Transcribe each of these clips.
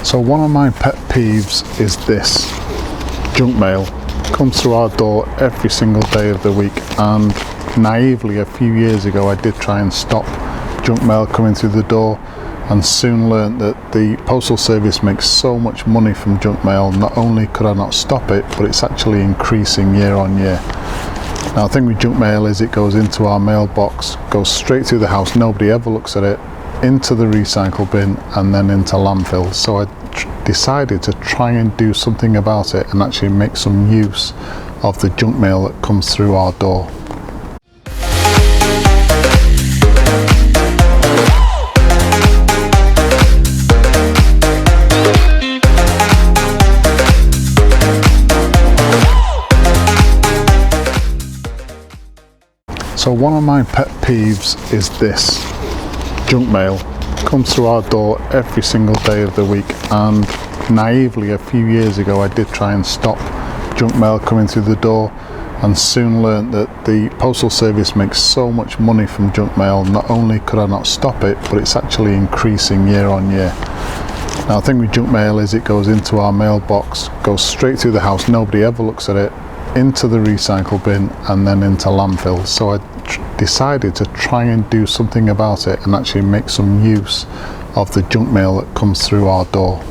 So one of my pet peeves is this junk mail. Comes through our door every single day of the week, and naively a few years ago I did try and stop junk mail coming through the door, and soon learnt that the postal service makes so much money from junk mail. Not only could I not stop it, but it's actually increasing year on year. Now the thing with junk mail is it goes into our mailbox, goes straight through the house, nobody ever looks at it, into the recycle bin and then into landfill. So I decided to try and do something about it and actually make some use of the junk mail that comes through our door. So one of my pet peeves is this junk mail. Comes through our door every single day of the week, and naively a few years ago I did try and stop junk mail coming through the door, and soon learnt that the postal service makes so much money from junk mail. Not only could I not stop it, but it's actually increasing year on year. Now the thing with junk mail is it goes into our mailbox, goes straight through the house, nobody ever looks at it, into the recycle bin and then into landfill. So I decided to try and do something about it and actually make some use of the junk mail that comes through our door.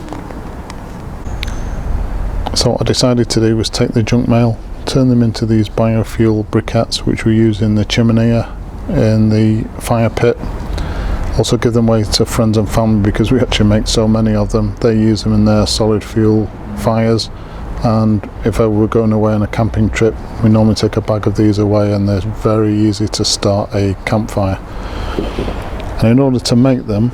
So what I decided to do was take the junk mail, turn them into these BioFuel briquettes, which we use in the chiminea in the fire pit. Also give them away to friends and family because we actually make so many of them. They use them in their solid fuel fires. And if I were going away on a camping trip, we normally take a bag of these away, and they're very easy to start a campfire. And in order to make them,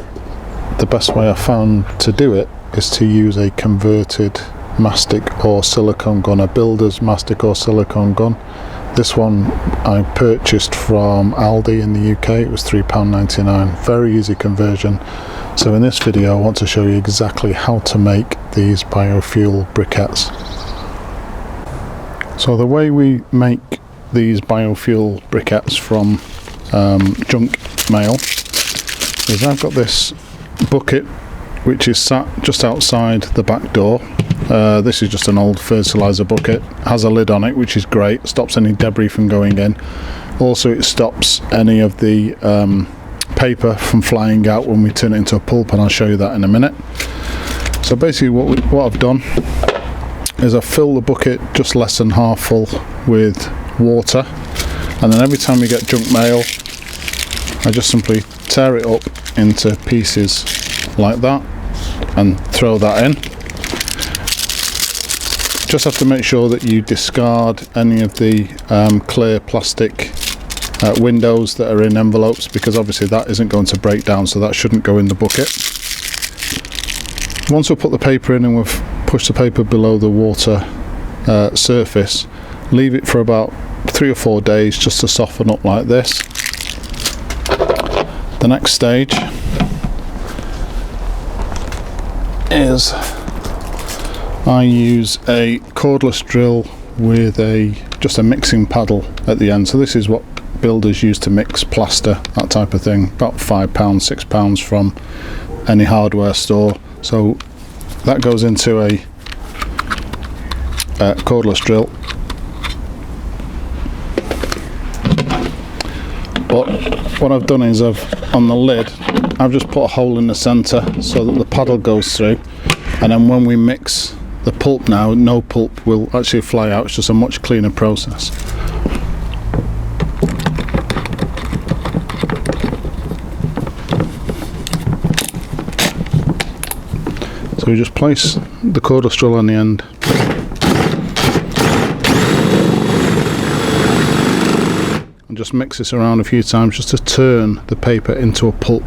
the best way I found to do it is to use a converted mastic or silicone gun, a builder's mastic or silicone gun. This one I purchased from Aldi in the UK. It was £3.99, very easy conversion. So in this video I want to show you exactly how to make these BioFuel briquettes. So the way we make these BioFuel briquettes from junk mail is I've got this bucket which is sat just outside the back door. This is just an old fertilizer bucket, has a lid on it which is great, stops any debris from going in. Also it stops any of the paper from flying out when we turn it into a pulp, and I'll show you that in a minute. So basically what I've done is I've filled the bucket just less than half full with water, and then every time we get junk mail I just simply tear it up into pieces like that and throw that in. Just have to make sure that you discard any of the clear plastic windows that are in envelopes, because obviously that isn't going to break down, so that shouldn't go in the bucket. Once we've put the paper in and we've pushed the paper below the water surface, leave it for about 3 or 4 days just to soften up like this. The next stage is I use a cordless drill with just a mixing paddle at the end. So this is what builders use to mix plaster, that type of thing, about £5, £6 from any hardware store. So that goes into a cordless drill. But what I've done is on the lid I've just put a hole in the centre so that the paddle goes through, and then when we mix the pulp now, no pulp will actually fly out. It's just a much cleaner process. So we just place the cordless drill on the end. And just mix this around a few times just to turn the paper into a pulp.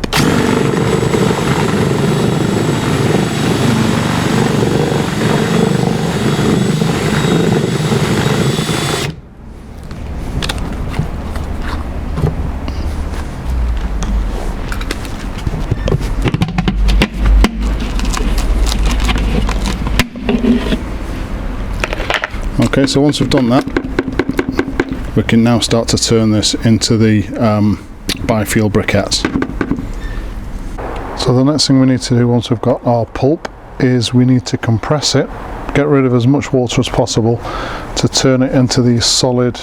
Okay, so once we've done that, we can now start to turn this into the BioFuel briquettes. So the next thing we need to do once we've got our pulp is we need to compress it, get rid of as much water as possible to turn it into these solid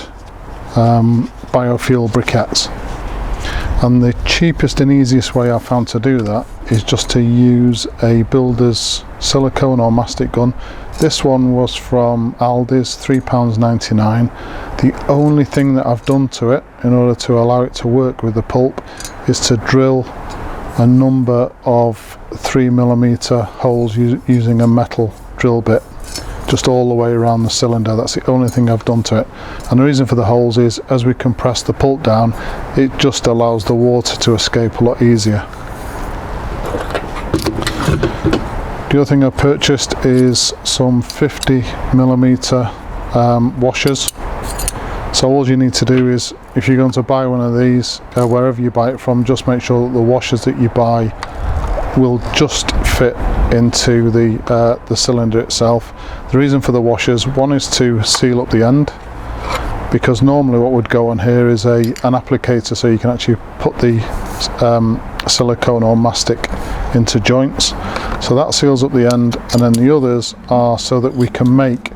biofuel briquettes. And the cheapest and easiest way I've found to do that is just to use a builder's silicone or mastic gun. This one was from Aldi's, £3.99. The only thing that I've done to it in order to allow it to work with the pulp is to drill a number of 3mm holes using a metal drill bit just all the way around the cylinder. That's the only thing I've done to it, and the reason for the holes is as we compress the pulp down, it just allows the water to escape a lot easier. The other thing I purchased is some 50mm washers. So all you need to do is, if you're going to buy one of these, wherever you buy it from, just make sure that the washers that you buy will just fit into the cylinder itself. The reason for the washers, one is to seal up the end, because normally what would go on here is an applicator, so you can actually put the silicone or mastic into joints, so that seals up the end. And then the others are so that we can make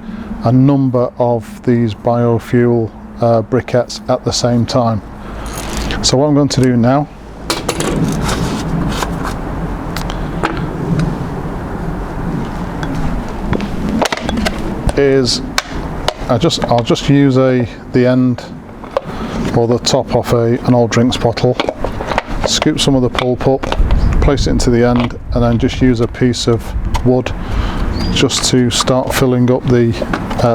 a number of these biofuel briquettes at the same time. So what I'm going to do now is I'll just use the end or the top off an old drinks bottle, scoop some of the pulp up, place it into the end, and then just use a piece of wood just to start filling up the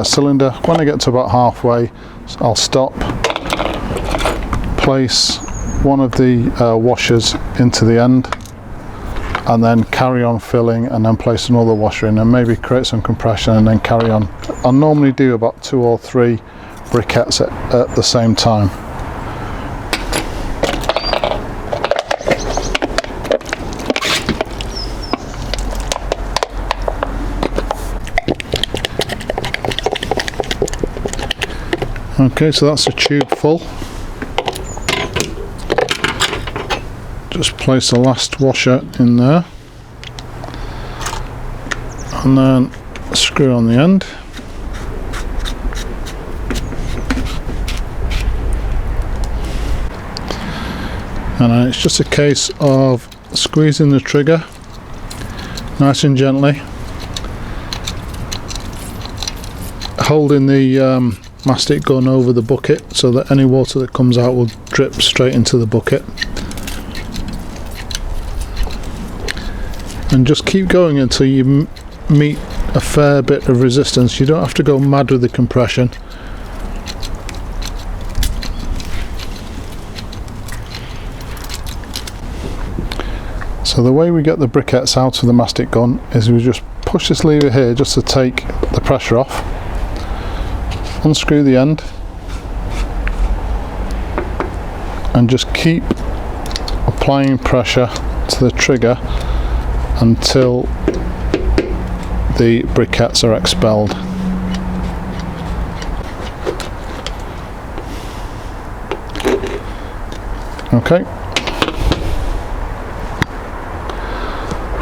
cylinder. When I get to about halfway, I'll stop, place one of the washers into the end, and then carry on filling, and then place another washer in, and maybe create some compression and then carry on. I normally do about 2 or 3 briquettes at the same time. Okay, so that's a tube full. Just place the last washer in there, and then screw on the end. And then it's just a case of squeezing the trigger nice and gently, holding the mastic gun over the bucket so that any water that comes out will drip straight into the bucket, and just keep going until you meet a fair bit of resistance. You don't have to go mad with the compression. So the way we get the briquettes out of the mastic gun is we just push this lever here just to take the pressure off, unscrew the end, and just keep applying pressure to the trigger until the briquettes are expelled. Okay,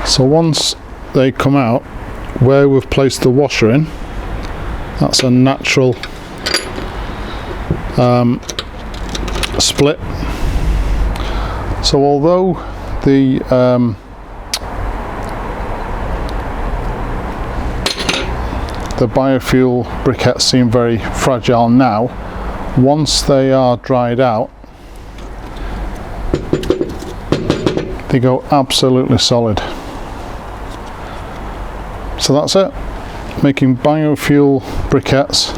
so once they come out, where we've placed the washer in, that's a natural split. So although the biofuel briquettes seem very fragile now, once they are dried out, they go absolutely solid. So that's it, making biofuel briquettes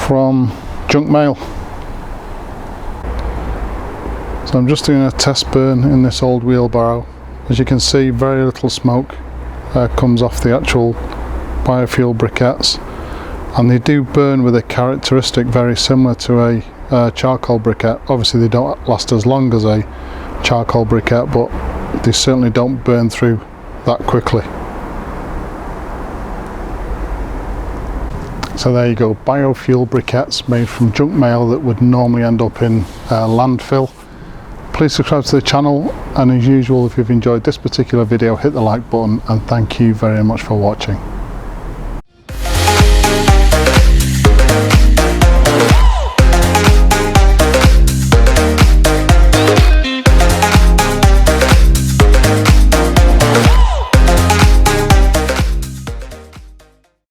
from junk mail. So I'm just doing a test burn in this old wheelbarrow. As you can see, very little smoke comes off the actual biofuel briquettes, and they do burn with a characteristic very similar to a charcoal briquette. Obviously they don't last as long as a charcoal briquette, but they certainly don't burn through that quickly. So there you go, biofuel briquettes made from junk mail that would normally end up in landfill. Please subscribe to the channel, And as usual, if you've enjoyed this particular video, hit the like button, and thank you very much for watching.